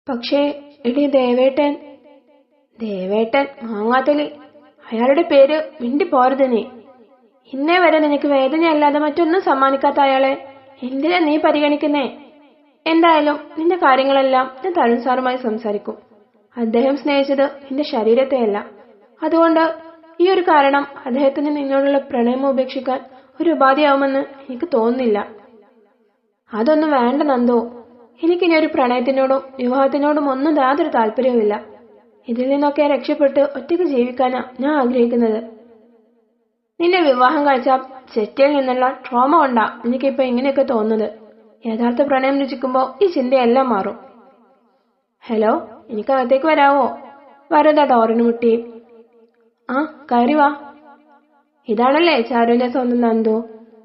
പക്ഷേ എടി ദേവേട്ടൻ മാങ്ങാത്തൊലി, അയാളുടെ പേര് മിണ്ടിപ്പോരുത് നീ. ഇന്നേ വരെ നിനക്ക് വേദനയല്ലാതെ മറ്റൊന്നും സമ്മാനിക്കാത്ത അയാളെ എന്തിനാ നീ പരിഗണിക്കുന്നേ? എന്തായാലും നിന്റെ കാര്യങ്ങളെല്ലാം ഞാൻ തരുൺ സാറുമായി സംസാരിക്കും. അദ്ദേഹം സ്നേഹിച്ചത് നിന്റെ ശരീരത്തെയല്ല. അതുകൊണ്ട് ഈ ഒരു കാരണം അദ്ദേഹത്തിന് നിന്നോടുള്ള പ്രണയം ഉപേക്ഷിക്കാൻ ഒരു ഉപാധിയാവുമെന്ന് എനിക്ക് തോന്നുന്നില്ല. അതൊന്നും വേണ്ട നന്ദു. എനിക്കിനി ഒരു പ്രണയത്തിനോടും വിവാഹത്തിനോടും ഒന്നും യാതൊരു താല്പര്യവുമില്ല. ഇതിൽ നിന്നൊക്കെ രക്ഷപ്പെട്ട് ഒറ്റയ്ക്ക് ജീവിക്കാനാ ഞാൻ ആഗ്രഹിക്കുന്നത്. നിന്നെ വിവാഹം കഴിച്ച ചെറ്റയിൽ നിന്നുള്ള ട്രോമ കൊണ്ടാ എനിക്കിപ്പോ ഇങ്ങനെയൊക്കെ തോന്നുന്നത്. യഥാർത്ഥ പ്രണയം രുചിക്കുമ്പോ ഈ ചിന്തയെല്ലാം മാറും. ഹലോ, എനിക്കകത്തേക്ക് വരാവോ? വരദ ഡോറിന് മുട്ടി. ആ, കയറി വാ. ഇതാണല്ലേ ചാരുവിന്റെ സ്വന്തം നന്ദു?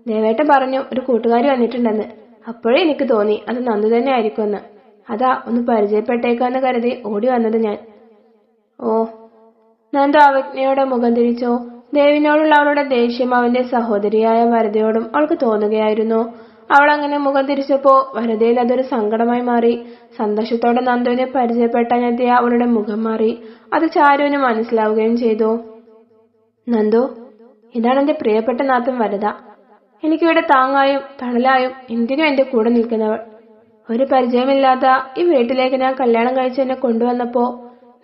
ദേവേട്ടൻ പറഞ്ഞു ഒരു കൂട്ടുകാരി വന്നിട്ടുണ്ടെന്ന്. അപ്പോഴേ എനിക്ക് തോന്നി അത് നന്ദു തന്നെ ആയിരിക്കുമെന്ന്. അതാ ഒന്ന് പരിചയപ്പെട്ടേക്കാന്ന് കരുതി ഓടി വന്നത് ഞാൻ. ഓ. നന്ദു അവജ്ഞയോടെ മുഖം തിരിച്ചു. ദേവിനോടുള്ള അവളുടെ ദേഷ്യം അവന്റെ സഹോദരിയായ വരദയോടും അവൾക്ക് തോന്നുകയായിരുന്നു. അവൾ അങ്ങനെ മുഖം തിരിച്ചപ്പോ വരദയിൽ അതൊരു സങ്കടമായി മാറി. സന്തോഷത്തോടെ നന്ദുവിനെ പരിചയപ്പെട്ടാനെത്തിയ അവളുടെ മുഖം മാറി. അത് ചാരുവിന് മനസ്സിലാവുകയും ചെയ്തു. നന്ദു, ഇതാണ് എന്റെ പ്രിയപ്പെട്ട നാത്തൻ വരദ. എനിക്കിവിടെ താങ്ങായും തണലായും എന്തിനും എന്റെ കൂടെ നിൽക്കുന്നവൾ. ഒരു പരിചയമില്ലാത്ത ഈ വീട്ടിലേക്ക് ഞാൻ കല്യാണം കഴിച്ച് എന്നെ കൊണ്ടുവന്നപ്പോ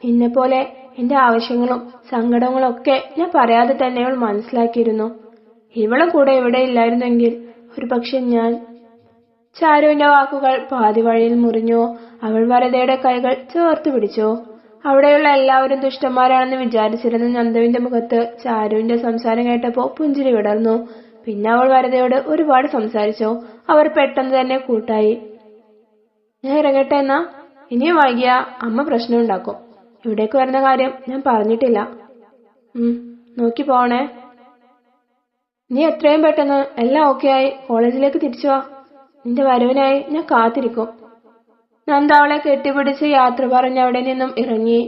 നിന്നെപ്പോലെ എന്റെ ആവശ്യങ്ങളും സങ്കടങ്ങളും ഒക്കെ ഞാൻ പറയാതെ തന്നെ അവൾ മനസ്സിലാക്കിയിരുന്നു. ഇവളും കൂടെ ഇവിടെ ഇല്ലായിരുന്നെങ്കിൽ ഒരു പക്ഷെ ഞാൻ... ചാരുവിന്റെ വാക്കുകൾ പാതി വഴിയിൽ മുറിഞ്ഞു. അവൾ വരദയുടെ കൈകൾ ചേർത്ത് പിടിച്ചു. അവിടെയുള്ള എല്ലാവരും ദുഷ്ടന്മാരാണെന്ന് വിചാരിച്ചിരുന്ന നന്ദുവിന്റെ മുഖത്ത് ചാരുവിന്റെ സംസാരം കേട്ടപ്പോ പുഞ്ചിരി വിടർന്നു. പിന്നെ അവൾ വരദയോട് ഒരുപാട് സംസാരിച്ചു. അവർ പെട്ടെന്ന് തന്നെ കൂട്ടായി. ഞാൻ ഇറങ്ങട്ടെ എന്നാ? ഇനിയും വൈകിയ അമ്മ പ്രശ്നമുണ്ടാക്കും. ഇവിടേക്ക് വരുന്ന കാര്യം ഞാൻ പറഞ്ഞിട്ടില്ല. നോക്കി പോണേ. നീ എത്രയും പെട്ടെന്ന് എല്ലാം ഓക്കെ ആയി കോളേജിലേക്ക് തിരിച്ചു വാ. നിന്റെ വരവിനായി ഞാൻ കാത്തിരിക്കും. നന്ദ അവളെ കെട്ടിപ്പിടിച്ച് യാത്ര പറഞ്ഞ് അവിടെ നിന്നും ഇറങ്ങി.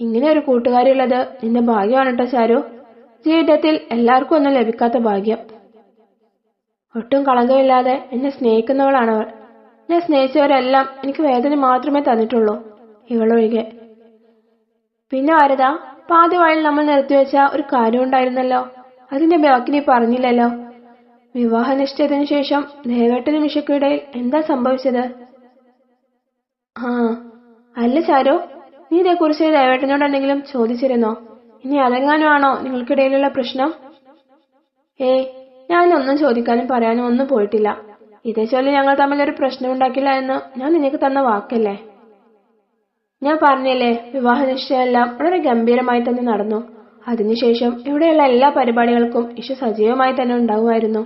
ഇങ്ങനെ ഒരു കൂട്ടുകാരിയുള്ളത് നിന്റെ ഭാഗ്യമാണ് കേട്ടോ ചാരു. ജീവിതത്തിൽ എല്ലാവർക്കും ഒന്നും ലഭിക്കാത്ത ഭാഗ്യം. ഒട്ടും കളങ്കമില്ലാതെ എന്നെ സ്നേഹിക്കുന്നവളാണവൾ. ഞാൻ സ്നേഹിച്ചവരെല്ലാം എനിക്ക് വേദന മാത്രമേ തന്നിട്ടുള്ളൂ, ഇവളൊഴികെ. പിന്നെ വരദ, പാതി വഴിയിൽ നമ്മൾ നിർത്തിവെച്ച ഒരു കാര്യം ഉണ്ടായിരുന്നല്ലോ, അതിന്റെ ബാക്കി നീ പറഞ്ഞില്ലല്ലോ. വിവാഹ നിശ്ചയത്തിനു ശേഷം ദേവേട്ടനും ഇഷയ്ക്കിടയിൽ എന്താ സംഭവിച്ചത്? അല്ല ചാരു, നീ ഇതേക്കുറിച്ച് ദേവേട്ടനോട് എന്തെങ്കിലും ചോദിച്ചിരുന്നോ? ഇനി അതെങ്ങാനുമാണോ നിങ്ങൾക്കിടയിലുള്ള പ്രശ്നം? ഏയ്, ഞാനൊന്നും ചോദിക്കാനും പറയാനും ഒന്നും പോയിട്ടില്ല. ഇതേ ചൊല്ലി ഞങ്ങൾ തമ്മിലൊരു പ്രശ്നം ഉണ്ടാക്കില്ല എന്ന് ഞാൻ നിനക്ക് തന്ന വാക്കല്ലേ. ഞാൻ പറഞ്ഞില്ലേ, വിവാഹ നിശ്ചയമെല്ലാം വളരെ ഗംഭീരമായി തന്നെ നടന്നു. അതിനുശേഷം ഇവിടെയുള്ള എല്ലാ പരിപാടികൾക്കും ഇഷ സജീവമായി തന്നെ ഉണ്ടാവുമായിരുന്നു.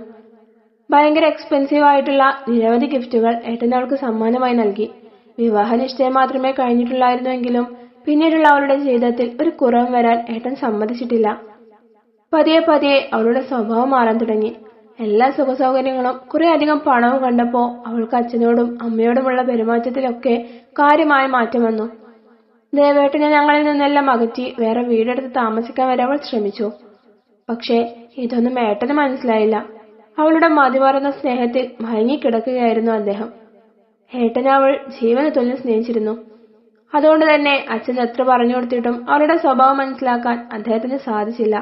ഭയങ്കര എക്സ്പെൻസീവ് ആയിട്ടുള്ള നിരവധി ഗിഫ്റ്റുകൾ ഏട്ടൻ അവൾക്ക് സമ്മാനമായി നൽകി. വിവാഹ നിശ്ചയം മാത്രമേ കഴിഞ്ഞിട്ടുള്ളായിരുന്നുവെങ്കിലും പിന്നീടുള്ള അവളുടെ ജീവിതത്തിൽ ഒരു കുറവും വരാൻ ഏട്ടൻ സമ്മതിച്ചിട്ടില്ല. പതിയെ പതിയെ അവളുടെ സ്വഭാവം മാറാൻ തുടങ്ങി. എല്ലാ സുഖസൗകര്യങ്ങളും കുറെ അധികം പണവും കണ്ടപ്പോ അവൾക്ക് അച്ഛനോടും അമ്മയോടുമുള്ള പെരുമാറ്റത്തിലൊക്കെ കാര്യമായ മാറ്റം വന്നു. ദേവേട്ടനെ ഞങ്ങളിൽ നിന്നെല്ലാം അകറ്റി വേറെ വീടെടുത്ത് താമസിക്കാൻ വരെ അവൾ ശ്രമിച്ചു. പക്ഷേ ഇതൊന്നും ഏട്ടന് മനസ്സിലായില്ല. അവളുടെ മതിമറന്ന സ്നേഹത്തിൽ മയങ്ങിക്കിടക്കുകയായിരുന്നു അദ്ദേഹം. ഏട്ടനെ അവൾ ജീവന് തുല്യം സ്നേഹിച്ചിരുന്നു. അതുകൊണ്ട് തന്നെ അച്ഛൻ എത്ര പറഞ്ഞു കൊടുത്തിട്ടും അവളുടെ സ്വഭാവം മനസ്സിലാക്കാൻ അദ്ദേഹത്തിന് സാധിച്ചില്ല.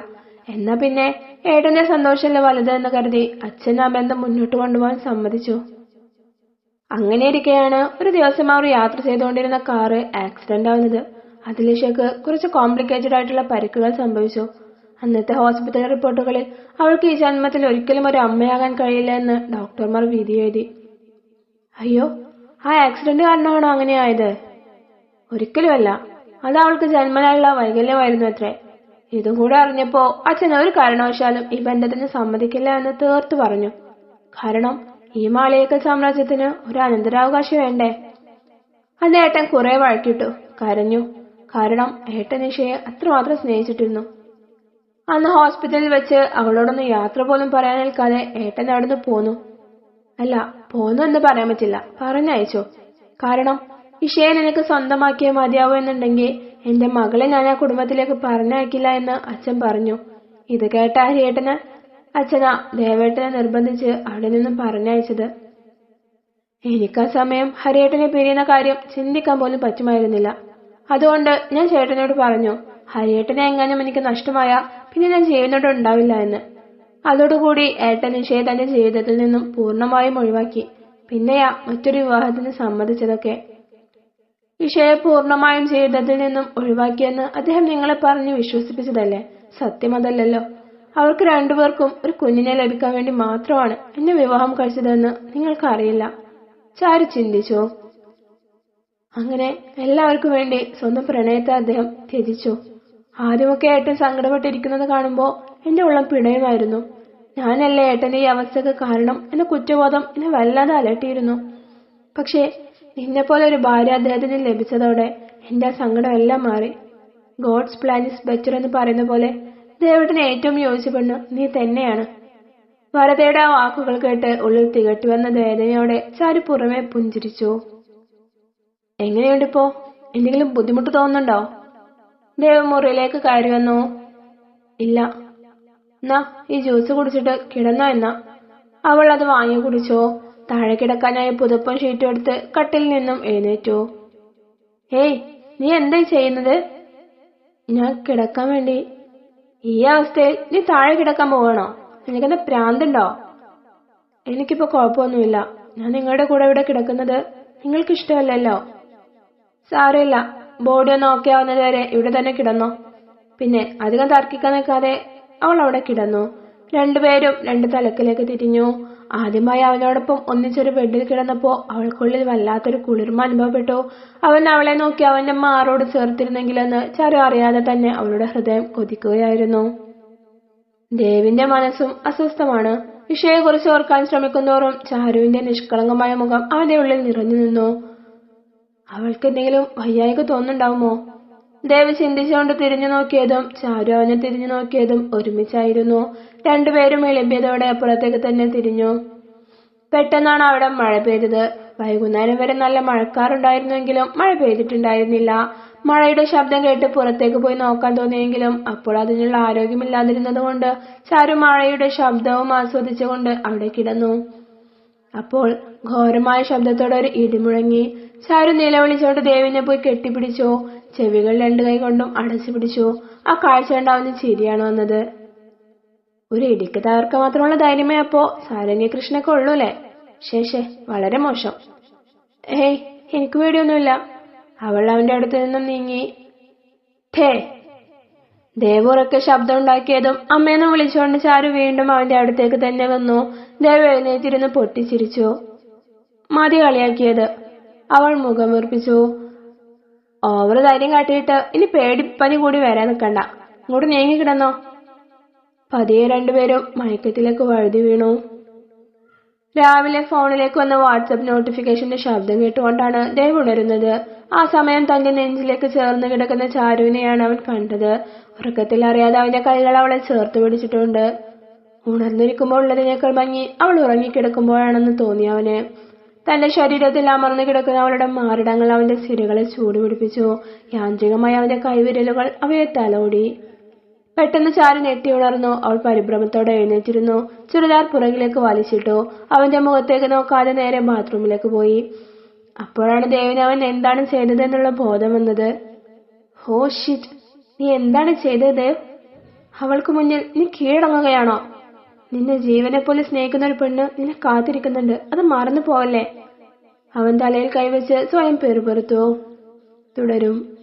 എന്നാ പിന്നെ ഏട്ടന്റെ സന്തോഷമല്ലേ വലുത് എന്ന് കരുതി അച്ഛൻ ആ ബന്ധം മുന്നോട്ട് കൊണ്ടുപോകാൻ സമ്മതിച്ചു. അങ്ങനെയിരിക്കെയാണ് ഒരു ദിവസം അവർ യാത്ര ചെയ്തുകൊണ്ടിരുന്ന കാറ് ആക്സിഡന്റ് ആവുന്നത്. അതിൽ ഇഷയ്ക്ക് കുറച്ച് കോംപ്ലിക്കേറ്റഡ് ആയിട്ടുള്ള പരിക്കുകൾ സംഭവിച്ചു. അന്നത്തെ ഹോസ്പിറ്റൽ റിപ്പോർട്ടുകളിൽ അവൾക്ക് ഈ ജന്മത്തിൽ ഒരിക്കലും ഒരു അമ്മയാകാൻ കഴിയില്ല എന്ന് ഡോക്ടർമാർ വിധി എഴുതി. അയ്യോ, ആ ആക്സിഡന്റ് കാരണമാണോ അങ്ങനെയായത്? ഒരിക്കലുമല്ല, അത് അവൾക്ക് ജന്മനായുള്ള വൈകല്യമായിരുന്നു അത്രേ. ഇതും കൂടെ അറിഞ്ഞപ്പോ അച്ഛൻ ഒരു കാരണവശാലും ഈ ബന്ധത്തിന് സമ്മതിക്കില്ല എന്ന് തീർത്തു പറഞ്ഞു. കാരണം ഈ മാളിയേക്കൽ സാമ്രാജ്യത്തിന് ഒരു അനന്തരാവകാശം വേണ്ടേ. അന്ന് ഏട്ടൻ കുറെ വഴക്കിട്ടു, കരഞ്ഞു. കാരണം ഏട്ടൻ ഇഷയെ അത്രമാത്രം സ്നേഹിച്ചിട്ടിരുന്നു. അന്ന് ഹോസ്പിറ്റലിൽ വെച്ച് അവളോടൊന്ന് യാത്ര പോലും പറയാൻ നിൽക്കാതെ ഏട്ടൻ അവിടുന്ന് പോന്നു. അല്ല, പോന്നു എന്ന് പറയാൻ പറ്റില്ല, പറഞ്ഞയച്ചു. കാരണം ഇഷയെ നിനക്ക് സ്വന്തമാക്കിയേ മതിയാവൂ എന്നുണ്ടെങ്കിൽ എന്റെ മകളെ ഞാൻ ആ കുടുംബത്തിലേക്ക് പറഞ്ഞയക്കില്ല എന്ന് അച്ഛൻ പറഞ്ഞു. ഇത് കേട്ട ഹരിയേട്ടന് അച്ഛനാ ദേവേട്ടനെ നിർബന്ധിച്ച് അവിടെ നിന്നും പറഞ്ഞയച്ചത്. എനിക്ക് ആ സമയം ഹരിയേട്ടനെ പിരിയുന്ന കാര്യം ചിന്തിക്കാൻ പോലും പറ്റുമായിരുന്നില്ല. അതുകൊണ്ട് ഞാൻ ചേട്ടനോട് പറഞ്ഞു, ഹരിയേട്ടനെ എങ്ങാനും എനിക്ക് നഷ്ടമായ പിന്നെ ഞാൻ ജീവനോട് ഉണ്ടാവില്ല എന്ന്. അതോടുകൂടി ഏട്ടൻ നിഷയെ തന്റെ ജീവിതത്തിൽ നിന്നും പൂർണ്ണമായും ഒഴിവാക്കി. പിന്നെയാ മറ്റൊരു വിവാഹത്തിന് സമ്മതിച്ചതൊക്കെ. നിഷയെ പൂർണ്ണമായും ജീവിതത്തിൽ നിന്നും ഒഴിവാക്കിയെന്ന് അദ്ദേഹം നിങ്ങളെ പറഞ്ഞ് വിശ്വസിപ്പിച്ചതല്ലേ? സത്യം അതല്ലല്ലോ. അവർക്ക് രണ്ടുപേർക്കും ഒരു കുഞ്ഞിനെ ലഭിക്കാൻ വേണ്ടി മാത്രമാണ് എന്നെ വിവാഹം കഴിച്ചതെന്ന് നിങ്ങൾക്കറിയില്ല. ചാരു ചിന്തിച്ചോ? അങ്ങനെ എല്ലാവർക്കും വേണ്ടി സ്വന്തം പ്രണയത്തെ അദ്ദേഹം ത്യജിച്ചു. ആദ്യമൊക്കെ ഏട്ടൻ സങ്കടപ്പെട്ടിരിക്കുന്നത് കാണുമ്പോൾ എന്റെ ഉള്ളം പിടയുമായിരുന്നു. ഞാനല്ലേ ഏട്ടന്റെ ഈ അവസ്ഥക്ക് കാരണം എന്ന കുറ്റബോധം എന്നെ വല്ലാതെ അലട്ടിയിരുന്നു. പക്ഷേ നിന്നെപ്പോലെ ഒരു ഭാര്യ അദ്ദേഹത്തിന് ലഭിച്ചതോടെ എന്റെ ആ സങ്കടമെല്ലാം മാറി. ഗോഡ്സ് പ്ലാൻ ഇസ് ബെറ്റർ എന്ന് പറയുന്ന പോലെ ദേവട്ടന് ഏറ്റവും യോജിച്ച പെണ്ണ് നീ തന്നെയാണ്. വരതയുടെ ആ വാക്കുകൾ കേട്ട് ഉള്ളിൽ തികട്ടി വന്ന വേദനയോടെ ചാരു പുറമെ പുഞ്ചിരിച്ചു. എങ്ങനെയുണ്ടിപ്പോ? എന്തെങ്കിലും ബുദ്ധിമുട്ട് തോന്നുന്നുണ്ടോ? ദേവ് മുറിയിലേക്ക് കയറി വന്നു. ഇല്ല. എന്നാ ഈ ജ്യൂസ് കുടിച്ചിട്ട് കിടന്നോ എന്നാ. അവൾ അത് വാങ്ങി കുടിച്ചോ. താഴെ കിടക്കാനായി പുതപ്പും ഷീറ്റും എടുത്ത് കട്ടിൽ നിന്നും എഴുന്നേറ്റു. ഏയ്, നീ എന്തായി ചെയ്യുന്നത്? ഞാൻ കിടക്കാൻ വേണ്ടി. ഈ അവസ്ഥയിൽ നീ താഴെ കിടക്കാൻ പോവാണോ? നിനക്കെന്താ പ്രാന്തുണ്ടോ? എനിക്കിപ്പോ കുഴപ്പമൊന്നുമില്ല. ഞാൻ നിങ്ങളുടെ കൂടെ ഇവിടെ കിടക്കുന്നത് നിങ്ങൾക്ക് ഇഷ്ടമല്ലല്ലോ. സാരമില്ല, ബോഡി ഒന്ന് ഓക്കെ ആവുന്നത് വരെ ഇവിടെ തന്നെ കിടന്നോ. പിന്നെ അധികം തർക്കിക്കാൻ നിൽക്കാതെ അവൾ അവിടെ കിടന്നു. രണ്ടുപേരും രണ്ട് തലക്കിലേക്ക് തിരിഞ്ഞു. ആദ്യമായി അവനോടൊപ്പം ഒന്നിച്ചൊരു ബെഡിൽ കിടന്നപ്പോ അവൾക്കുള്ളിൽ വല്ലാത്തൊരു കുളിർമ അനുഭവപ്പെട്ടു. അവൻ അവളെ നോക്കി അവന്റെ മാറോട് ചേർത്തിരുന്നെങ്കിലെന്ന് ചാരു അറിയാതെ തന്നെ അവളുടെ ഹൃദയം കൊതിക്കുകയായിരുന്നു. ദേവിന്റെ മനസ്സും അസ്വസ്ഥമാണ്. നിഷയെക്കുറിച്ച് ഓർക്കാൻ ശ്രമിക്കുന്നോറും ചാരുവിന്റെ നിഷ്കളങ്കമായ മുഖം അവന്റെ ഉള്ളിൽ നിറഞ്ഞു നിന്നു. അവൾക്ക് എന്തെങ്കിലും വയ്യായ്ക തോന്നുന്നുണ്ടാവുമോ? ദേവ് ചിന്തിച്ചുകൊണ്ട് തിരിഞ്ഞു നോക്കിയതും ചാരു അവനെ തിരിഞ്ഞു നോക്കിയതും ഒരുമിച്ചായിരുന്നു. രണ്ടുപേരും എളിമ്പിയതോടെ അപ്പുറത്തേക്ക് തന്നെ തിരിഞ്ഞു. പെട്ടെന്നാണ് അവിടെ മഴ പെയ്തത്. വൈകുന്നേരം വരെ നല്ല മഴക്കാറുണ്ടായിരുന്നുവെങ്കിലും മഴ പെയ്തിട്ടുണ്ടായിരുന്നില്ല. മഴയുടെ ശബ്ദം കേട്ട് പുറത്തേക്ക് പോയി നോക്കാൻ തോന്നിയെങ്കിലും അപ്പോൾ അതിനുള്ള ആരോഗ്യമില്ലാതിരുന്നത് കൊണ്ട് ചാരു മഴയുടെ ശബ്ദവും ആസ്വദിച്ചുകൊണ്ട് അവിടെ കിടന്നു. അപ്പോൾ ഘോരമായ ശബ്ദത്തോടെ ഒരു ഇടിമുഴങ്ങി. ചാരു നിലവിളിച്ചോണ്ട് ദേവിനെ പോയി കെട്ടിപ്പിടിച്ചു. ചെവികൾ രണ്ടു കൈ കൊണ്ടും അടച്ചു പിടിച്ചു. ആ കാഴ്ച കണ്ട് അവന് ചിരിയാണ് വന്നത്. ഒരു ഇടിക്ക് തകർക്കാൻ മാത്രമുള്ള ധൈര്യമേ അപ്പോ സാരംഗകൃഷ്ണനൊക്കെ ഉള്ളൂല്ലേ? ശേഷേ, വളരെ മോശം. ഏയ്, എനിക്ക് പേടിയൊന്നുമില്ല. അവൾ അവന്റെ അടുത്ത് നിന്നും നീങ്ങി. ഠേ! ദേവ് ഉറക്കെ ശബ്ദം ഉണ്ടാക്കിയതും അമ്മയെന്ന് വിളിച്ചുകൊണ്ട് ചാരു വീണ്ടും അവന്റെ അടുത്തേക്ക് തന്നെ വന്നു. ദേവ് എഴുന്നേറ്റിരുന്ന് പൊട്ടിച്ചിരിച്ചു. മതി കളിയാക്കിയത്. അവൾ മുഖം വീർപ്പിച്ചു. ഓവർ ധൈര്യം കാട്ടിയിട്ട് ഇനി പേടിപ്പനി കൂടി വരാൻ നിൽക്കണ്ട. ഇങ്ങോട്ട് നീങ്ങി കിടന്നോ. പതിയെ രണ്ടുപേരും മയക്കത്തിലേക്ക് വഴുതി വീണു. രാവിലെ ഫോണിലേക്ക് വന്ന വാട്സപ്പ് നോട്ടിഫിക്കേഷന്റെ ശബ്ദം കേട്ടുകൊണ്ടാണ് ദേവ് ഉണരുന്നത്. ആ സമയം തന്റെ നെഞ്ചിലേക്ക് ചേർന്ന് കിടക്കുന്ന ചാരുവിനെയാണ് അവൻ കണ്ടത്. ഉറക്കത്തിൽ അറിയാതെ അവന്റെ കൈകൾ അവളെ ചേർത്ത് പിടിച്ചിട്ടുണ്ട്. ഉണർന്നിരിക്കുമ്പോൾ ഉള്ളതിനേക്കാൾ ഭംഗി അവൾ ഉറങ്ങിക്കിടക്കുമ്പോഴാണെന്ന് തോന്നി അവന്. തന്റെ ശരീരത്തിൽ അമർന്നു കിടക്കുന്ന അവളുടെ മാറിടങ്ങൾ അവന്റെ സിരകളെ ചൂടുപിടിപ്പിച്ചു. യാന്ത്രികമായി അവന്റെ കൈവിരലുകൾ അവയെ തലോടി. പെട്ടെന്ന് ചാരു ഞെട്ടി ഉണർന്നു. അവൾ പരിഭ്രമത്തോടെ എഴുന്നേറ്റിരുന്നു. ചുരിദാർ പുറകിലേക്ക് വലിച്ചിട്ടു. അവന്റെ മുഖത്തേക്ക് നോക്കാതെ നേരെ ബാത്റൂമിലേക്ക് പോയി. അപ്പോഴാണ് ദേവിന് അവൻ എന്താണ് ചെയ്തതെന്നുള്ള ബോധം വന്നത്. ഹോ ഷിറ്റ്, നീ എന്താണ് ചെയ്തത് ദേവ്? അവൾക്ക് മുന്നിൽ നീ കീഴടങ്ങുകയാണോ? നിന്നെ ജീവനെ പോലെ സ്നേഹിക്കുന്ന ഒരു പെണ്ണ് നിന്നെ കാത്തിരിക്കുന്നുണ്ട്, അത് മറന്നു പോവല്ലേ? അവൻ തലയിൽ കൈവച്ച് സ്വയം പെറുപെറുത്തു. തുടരും.